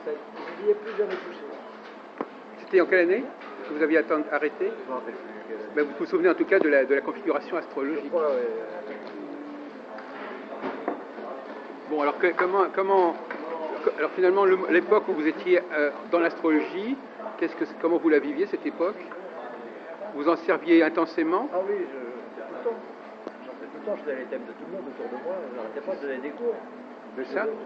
Ça, je n'y ai plus jamais touché. C'était en quelle année que vous aviez arrêté? Je ne me rappelle plus. Ben, vous vous souvenez en tout cas de la configuration astrologique. Je crois, ouais. Bon, alors alors finalement, l'époque où vous étiez dans l'astrologie, comment vous la viviez cette époque? Vous en serviez intensément? Ah oui, tout le temps. J'en fais tout le temps, je faisais les thèmes de tout le monde autour de moi, j'arrêtais pas de donner des cours. C'est ça? Je donnais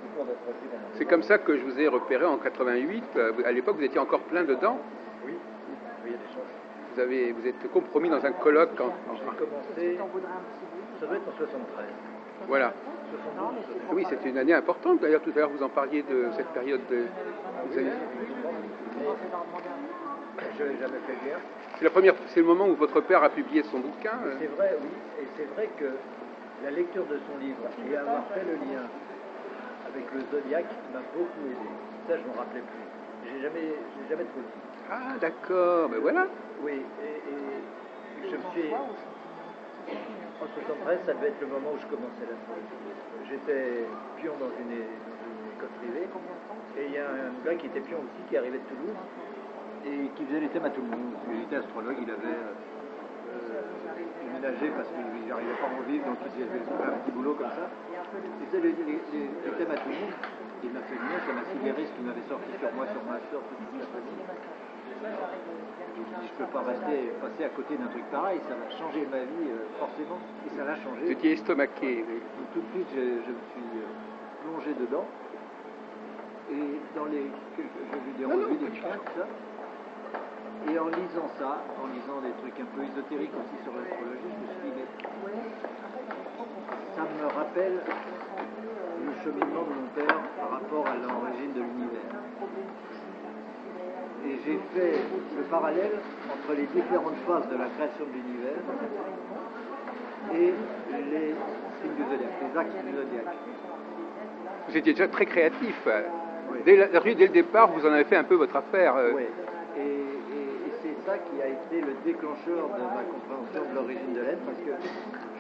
des cours d'astrologie. C'est comme ça que je vous ai repéré en 88. À l'époque, vous étiez encore plein dedans. Oui, il y a des chances. Vous êtes compromis dans un colloque J'ai commencé, ça doit être en 73. Voilà. 72, Oui, c'était une année importante. D'ailleurs, tout à l'heure, vous en parliez de cette période de... Je n'ai jamais fait guerre. C'est le moment où votre père a publié son bouquin. C'est vrai, oui. Et c'est vrai que la lecture de son livre et avoir fait le lien avec le zodiaque m'a beaucoup aidé. Ça, je ne me rappelais plus. J'ai jamais trop dit. Ah, d'accord. Ben voilà. Oui, et je me suis... En 73, ça devait être le moment où je commençais l'astrologie. J'étais pion dans une école privée, et il y a un gars qui était pion aussi, qui arrivait de Toulouse, et qui faisait les thèmes à tout le monde. Il était astrologue, il avait déménagé parce qu'il n'arrivait pas à en vivre, donc il faisait un petit boulot comme ça. Il faisait les thèmes à tout le monde. Il m'a fait venir, c'est ma cigariste qui m'avait sorti sur moi, sur ma soeur, toute la famille. Je me dis, je peux pas passer à côté d'un truc pareil, ça va changer ma vie forcément, et ça l'a changé. Vous étiez estomaqué. Oui. Donc, tout de suite, je me suis plongé dedans, et j'ai vu des revues, des bouquins, tout ça, et en lisant ça, en lisant des trucs un peu ésotériques aussi sur l'astrologie, je me suis dit, mais ça me rappelle le cheminement de mon père par rapport à l'origine de l'univers. Et j'ai fait le parallèle entre les différentes phases de la création de l'univers et les signes du zodiaque, les axes du zodiaque. Vous étiez déjà très créatif. Oui. Dès le départ, vous en avez fait un peu votre affaire. Oui. Et c'est ça qui a été le déclencheur de ma compréhension de l'origine de l'être, parce que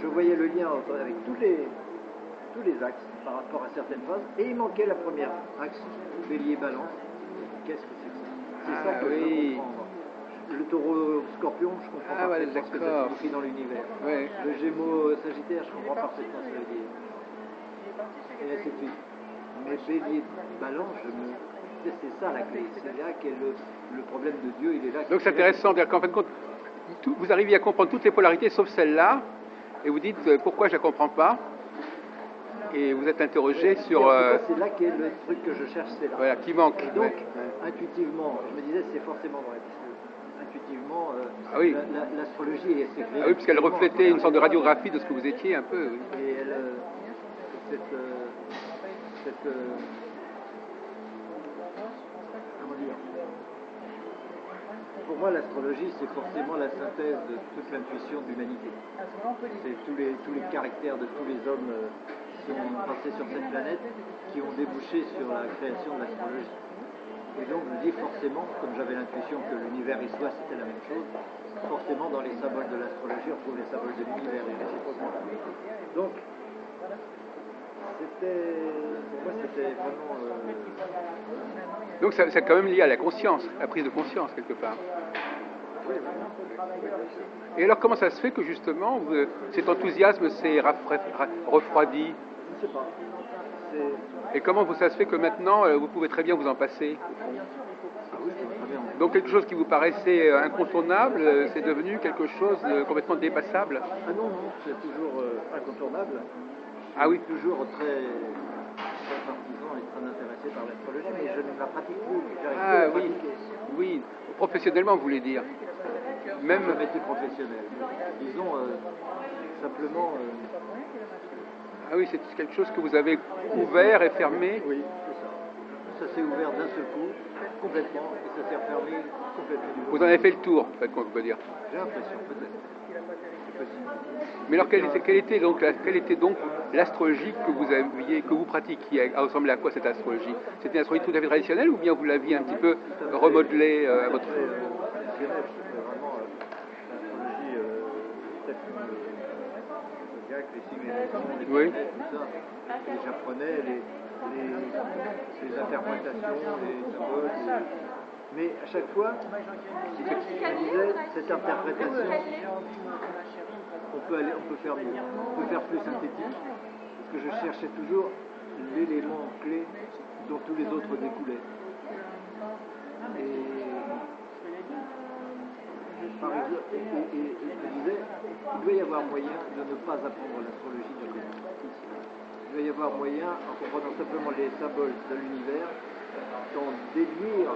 je voyais le lien avec tous les axes par rapport à certaines phases, et il manquait la première axe, bélier-balance. Qu'est-ce que c'est que ça? C'est ça que je veux comprendre. Le taureau scorpion, je comprends parfaitement ce que ça signifie dans l'univers. Ouais. Le gémeaux sagittaire, je comprends parfaitement ce que ça veut dire. Et ainsi de suite. Mais bélier balance, c'est ça la clé. C'est là qu'est le problème de Dieu, il est là. Donc c'est intéressant, dire qu'en fin de compte, vous arrivez à comprendre toutes les polarités sauf celle-là, et vous dites pourquoi je ne la comprends pas, et vous êtes interrogé sur... C'est là qu'est le truc que je cherche, c'est là. Voilà, qui manque. Et donc, intuitivement, je me disais, c'est forcément vrai, parce que intuitivement, ah oui. l'astrologie est secrète. Ah oui, puisqu'elle reflétait une sorte de radiographie de ce que vous étiez un peu. Oui. Et elle, comment dire, pour moi, l'astrologie, c'est forcément la synthèse de toute l'intuition de l'humanité. C'est tous les caractères de tous les hommes qui sont passés sur cette planète, qui ont débouché sur la création de l'astrologie. Et donc, je me dis forcément, comme j'avais l'intuition que l'univers et soi, c'était la même chose, forcément, dans les symboles de l'astrologie, on trouve les symboles de l'univers et réciproquement. Donc, pour moi, c'était vraiment... Donc, c'est quand même lié à la conscience, à la prise de conscience, quelque part. Oui. Et alors, comment ça se fait que, justement, cet enthousiasme s'est refroidi? Je ne sais pas. Et comment ça se fait que maintenant, vous pouvez très bien vous en passer? Ah oui, très bien. Donc quelque chose qui vous paraissait incontournable, c'est devenu quelque chose de complètement dépassable? Ah non, c'est toujours incontournable. Ah oui. Toujours très partisan et très intéressé par l'astrologie, mais je ne la pratique plus. Ah oui, oui, professionnellement vous voulez dire? Même le métier professionnel. Disons simplement... Ah oui, c'est quelque chose que vous avez ouvert et fermé? Oui, c'est ça. Ça s'est ouvert d'un seul coup, complètement, et ça s'est refermé complètement. Vous en avez fait le tour, en fait, on peut dire. J'ai l'impression, peut-être. C'est possible. Mais alors, quelle était donc l'astrologie que vous pratiquiez? Elle ressemblait à quoi cette astrologie? C'était une astrologie tout à fait traditionnelle, ou bien vous l'aviez un petit peu remodelée à votre... C'était vraiment l'astrologie telle que les signes, les oui. tout ça. Et j'apprenais interprétation des symboles. Mais à chaque fois, je disais, cette interprétation, on peut faire mieux, on peut faire plus synthétique, parce que je cherchais toujours l'élément clé dont tous les autres découlaient. Et par exemple, je disais, il doit y avoir moyen de ne pas apprendre l'astrologie de côté. Il doit y avoir moyen, en comprenant simplement les symboles de l'univers, d'en déduire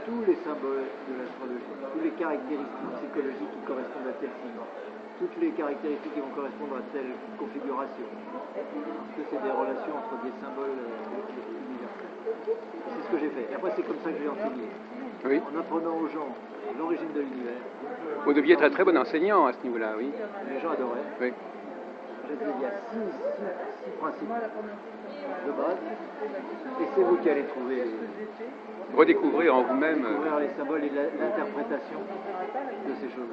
tous les symboles de l'astrologie, toutes les caractéristiques psychologiques qui correspondent à tel signe, toutes les caractéristiques qui vont correspondre à telle configuration. Parce que c'est des relations entre des symboles universels. C'est ce que j'ai fait. Et après, c'est comme ça que j'ai enseigné. Oui. En apprenant aux gens l'origine de l'univers. Vous deviez être un très bon enseignant à ce niveau-là, oui. Les gens adoraient. Oui. J'ai dit, il y a six principes de base, et c'est vous qui allez trouver Redécouvrir en vous-même. Découvrir les symboles et l'interprétation de ces choses.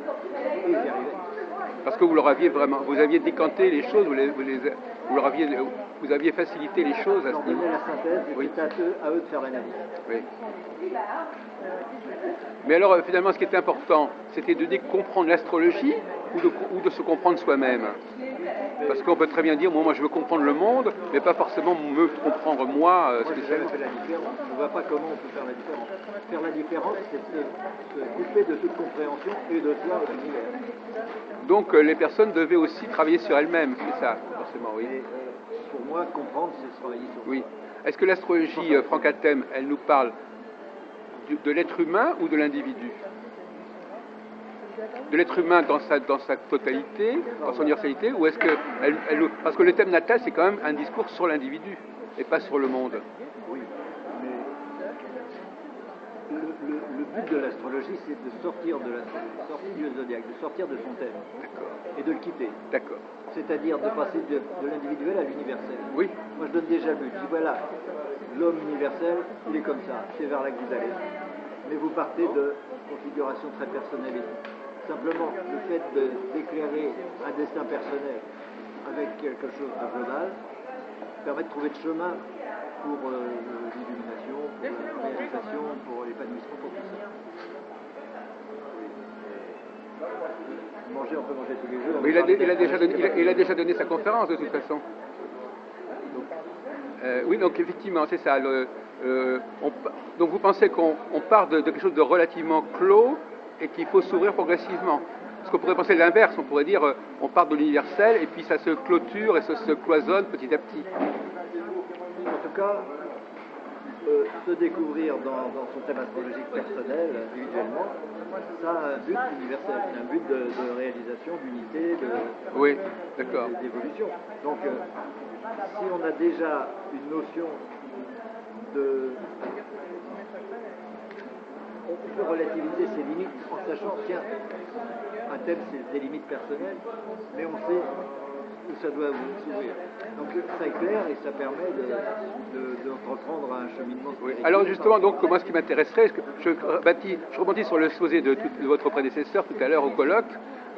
Et ils y arrivaient. Parce que vous leur aviez vraiment, vous aviez décanté les choses, vous aviez facilité les choses à ce niveau. La synthèse, oui. C'est à eux de faire l'analyse. Oui. Mais alors finalement, ce qui était important, c'était de comprendre l'astrologie ou de se comprendre soi-même. Parce qu'on peut très bien dire, moi je veux comprendre le monde, mais pas forcément me comprendre moi spécialement. Je ne vois pas comment on peut faire la différence. Faire la différence, c'est se couper de toute compréhension et de soi de l'univers. Donc les personnes devaient aussi travailler sur elles-mêmes, c'est ça, forcément, oui. Et, pour moi, comprendre, c'est travailler sur oui. Est-ce que l'astrologie, Franck Altem, elle nous parle de l'être humain ou de l'individu? De l'être humain dans sa totalité, dans son universalité, ou est-ce que parce que le thème natal, c'est quand même un discours sur l'individu et pas sur le monde. Oui, mais le but de l'astrologie, c'est de sortir de l'astrologie, de sortir du zodiaque, de sortir de son thème. D'accord. Et de le quitter. D'accord. C'est-à-dire de passer de l'individuel à l'universel. Oui. Moi, je donne déjà le but. Je dis, voilà, l'homme universel, il est comme ça, c'est vers là que vous allez. Mais vous partez de configurations très personnelles. Simplement, le fait d'éclairer un destin personnel avec quelque chose de global permet de trouver le chemin pour l'illumination, pour la réalisation, pour l'épanouissement, pour tout ça. Manger, on peut manger tous les jours. Mais il a déjà donné sa conférence de toute façon. Oui, donc effectivement, c'est ça. Donc vous pensez qu'on part de quelque chose de relativement clos et qu'il faut s'ouvrir progressivement. Parce qu'on pourrait penser l'inverse, on pourrait dire on part de l'universel et puis ça se clôture et ça se cloisonne petit à petit. En tout cas, se découvrir dans son thème astrologique personnel, individuellement, ça a un but universel, un but de réalisation, d'unité, oui, d'accord. d'évolution. Donc, si on a déjà une notion de... On peut relativiser ses limites en sachant, tiens, un thème c'est des limites personnelles, mais on sait où ça doit s'ouvrir. Donc ça éclaire et ça permet de reprendre un cheminement. Oui. Alors justement, donc moi ce qui m'intéresserait, je rebondis sur le exposé de votre prédécesseur tout à l'heure au colloque,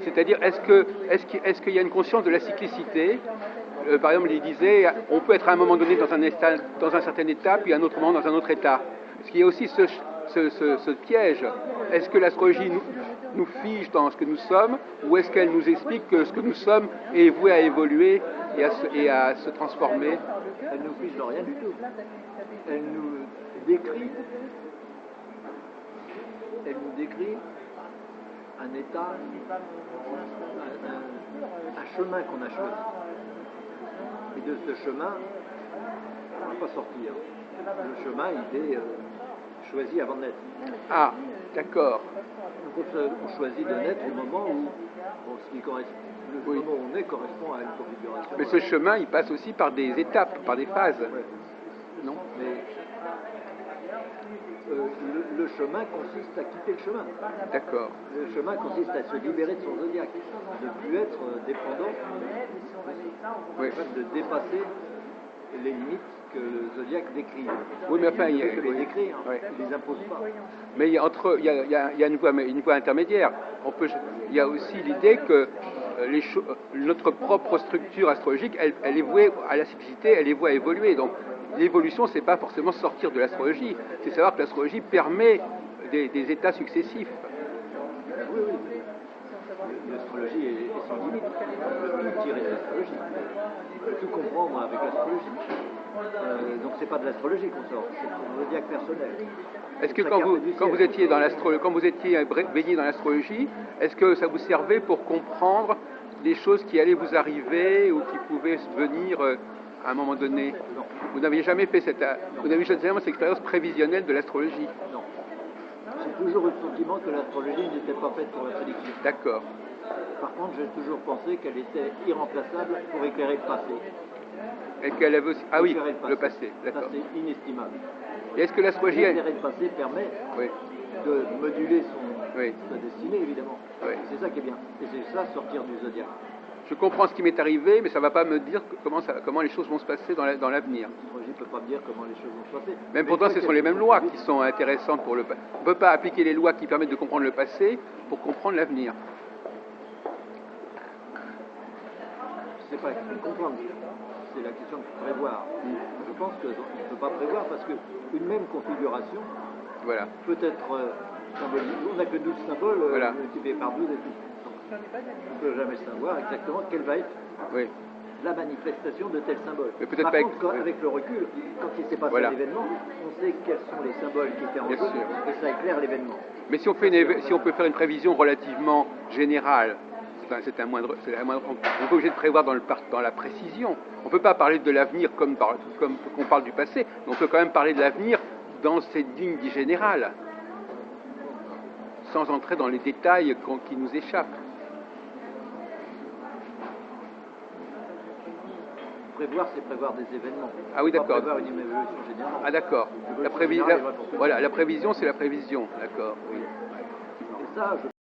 c'est-à-dire est-ce qu'il y a une conscience de la cyclicité? Par exemple, il disait, on peut être à un moment donné dans un certain état, puis à un autre moment dans un autre état. Est-ce qu'il y a aussi ce piège? Est-ce que l'astrologie nous fige dans ce que nous sommes, ou est-ce qu'elle nous explique que ce que nous sommes est voué à évoluer et à se transformer? Elle nous fige dans rien du tout. Elle nous décrit un état, un chemin qu'on a choisi. Et de ce chemin, on ne va pas sortir. Le chemin, il est choisi avant de naître. Ah, d'accord. Donc on choisit de naître au moment où ce qui correspond, le moment où on est correspond à une configuration. Mais ce chemin, il passe aussi par des étapes, par des phases. Ouais. Non? Mais le chemin consiste à quitter le chemin. D'accord. Le chemin consiste à se libérer de son zodiaque, de ne plus être dépendant, oui. De dépasser les limites que le zodiaque décrit. Oui, mais enfin, il les décrit, hein, oui. Il les impose pas. Mais il y a une voie intermédiaire. Il y a aussi l'idée que notre propre structure astrologique, elle est vouée à la cyclicité, elle est vouée à évoluer. Donc, l'évolution, c'est pas forcément sortir de l'astrologie, c'est savoir que l'astrologie permet des états successifs. Oui, oui. L'astrologie est sans limite. On peut tout tirer de l'astrologie. On peut tout comprendre avec l'astrologie. Donc c'est pas de l'astrologie qu'on sort, c'est le zodiaque personnel. Est-ce que quand vous étiez baigné dans l'astrologie, est-ce que ça vous servait pour comprendre des choses qui allaient vous arriver ou qui pouvaient venir à un moment donné? Non. Vous n'aviez jamais fait cette expérience prévisionnelle de l'astrologie? Non. J'ai toujours eu le sentiment que l'astrologie n'était pas faite pour la prédiction. D'accord. Par contre, j'ai toujours pensé qu'elle était irremplaçable pour éclairer le passé. Et qu'elle avait aussi... Ah oui, le passé, d'accord. Ça, c'est inestimable. Et est-ce que l'astrologie... Éclairer le passé permet de moduler sa destinée, évidemment. Oui. C'est ça qui est bien. Et c'est ça, sortir du zodiaque. Je comprends ce qui m'est arrivé, mais ça ne va pas me dire comment les choses vont se passer dans l'avenir. L'astrologie ne peut pas me dire comment les choses vont se passer. Même pourtant, ce sont les mêmes lois qui sont intéressantes pour le passé. On ne peut pas appliquer les lois qui permettent de comprendre le passé pour comprendre l'avenir. C'est pas la question de comprendre, c'est la question de prévoir. Je pense qu'on ne peut pas prévoir parce qu'une même configuration peut être symbolique. On n'a que 12 symboles multipliés par 12 et tout. Donc, on ne peut jamais savoir exactement quelle va être la manifestation de tel symbole. Mais peut-être par contre, avec le recul, quand il s'est passé l'événement, on sait quels sont les symboles qui étaient en jeu et ça éclaire l'événement. Mais si on peut faire une prévision relativement générale, c'est la moindre. On n'est pas obligé de prévoir dans la précision. On ne peut pas parler de l'avenir comme on parle du passé, mais on peut quand même parler de l'avenir dans ses lignes générales, sans entrer dans les détails qui nous échappent. Prévoir, c'est prévoir des événements. Ah oui, d'accord. Prévoir une évolution générale. Ah d'accord. La prévision, c'est la prévision, d'accord. Oui. Et ça,